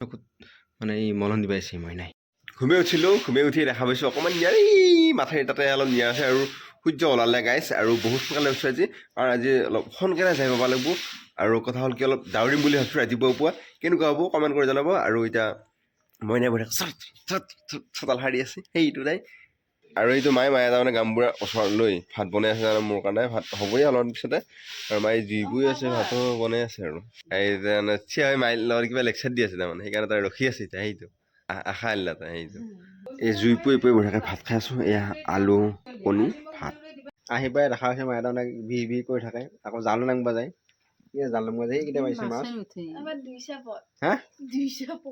চকুত মানে এই মলম দিবা আহিছে মই নাই ঘুমে উঠিলোঁ ঘুমে উঠি দেখা পাইছোঁ অকণমান নিয়াৰি মাথাৰি তাতে অলপ নিয়া আছে আৰু সূৰ্য ওলালে গাইছ আৰু বহুত সোনকালে উঠিছোঁ আজি কাৰণ আজি অলপ সোনকালে যাই পাব লাগিব আৰু কথা হ'ল কি অলপ দাউৰিম বুলি ভাবিছোঁ ৰাতিপুৱা পুৱা কেনেকুৱা হ'ব কমেণ্ট কৰি জনাব আৰু এতিয়া মইনা বহি চোতাল সাৰি আছে সেইটো নাই আৰু এইটো মায়ে তাৰমানে গামবুঢ়া ওচৰত লৈ ভাত বনাই আছে তাৰমানে মোৰ কাৰণে ভাত হ'বই অলপ পিছতে আৰু মায়ে জুই বুই আছে ভাতো বনাই আছে আৰু এই তাৰমানে থিয় হৈ মায়ে লগত কিবা লেকচাৰ দি আছে তাৰমানে সেইকাৰণে তাই ৰখি আছে এতিয়া সেইটো আশা আনিলা তাই সেইটো এই জুই পুৰি বঢ়িয়াকৈ ভাত খাই আছোঁ এয়া আলু কণী ভাত আহি পাই দেখা হৈছে মায়ে তাৰমানে বি কৰি থাকে আকৌ জালো নাংব যায় জাল নাংব যায় সেইকেইটা পাইছে মাছ হা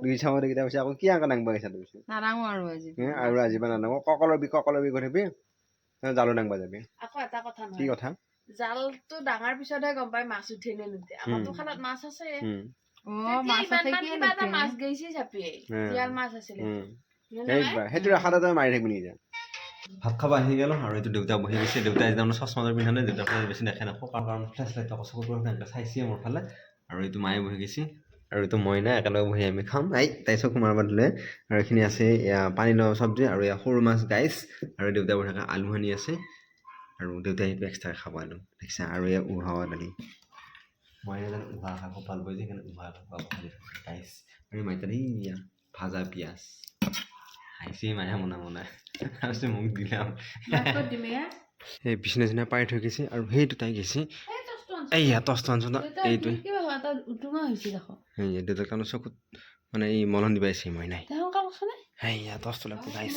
200 কেইটা পাইছে আকৌ কি আঁকা নাংবা গৈছা তুমি আৰু আজি বা নানাঙো কঁকলৰ বিষ কৰি থাকবি জালো নাংবা যাবি আকৌ এটা কথা কি কথা জালটো ডাঙৰ পিছতহে গম পাই মাছ উঠে নে নুঠে আমাৰতো খালত মাছ আছে মাছ গৈছি চাপিয়ে জীয়াল মাছ আছিলে সেইটো ৰাখাতে তই মাৰি থাকিবি নিজে ভাত খাব আহি গ'লো আৰু এইটো দেউতা বহি গৈছে দেউতাই একদম চশমাযোৰ পিন্ধা নাই দেউতাৰ ফালে বেছি দেখে নাপাওঁ কাৰণ ফ্লেছ লাইট চকুৰ পৰা তেনেকৈ চাইছে মোৰ ফালে আৰু এইটো মায়ে বহি গৈছে আৰু এইটো মই নাই একেলগে বহি আমি খাম তাই চকু মাৰিব দিলে আৰু এইখিনি আছে এয়া পানী লগা চব্জি আৰু এয়া সৰু মাছ গাইছ আৰু দেউতাই বহি থাকে আলু সানি আছে আৰু দেউতাই সেইটো এক্সট্ৰাকৈ খাব আলু দেখিছা আৰু এয়া উহাৱা দালি মই নাজানো উহা খাব ভাল পাই যে সেইকাৰণে উহা খাব গাইছ আৰু মাইতালি ইয়া ভাজা পিঁয়াজ খাইছে মায়ে মনে তাৰপিছত মোক দিলাম সেই বিচনা চিনা পাৰি থৈ গৈছে আৰু সেইটো তাই গৈছে এইয়া টচটো আনছো এইটোৱে দেউতাৰ কাৰণে চকুত মানে এই মলম দিবা আহিছে মই নাই সেইয়া টচটো লাগব গাইছ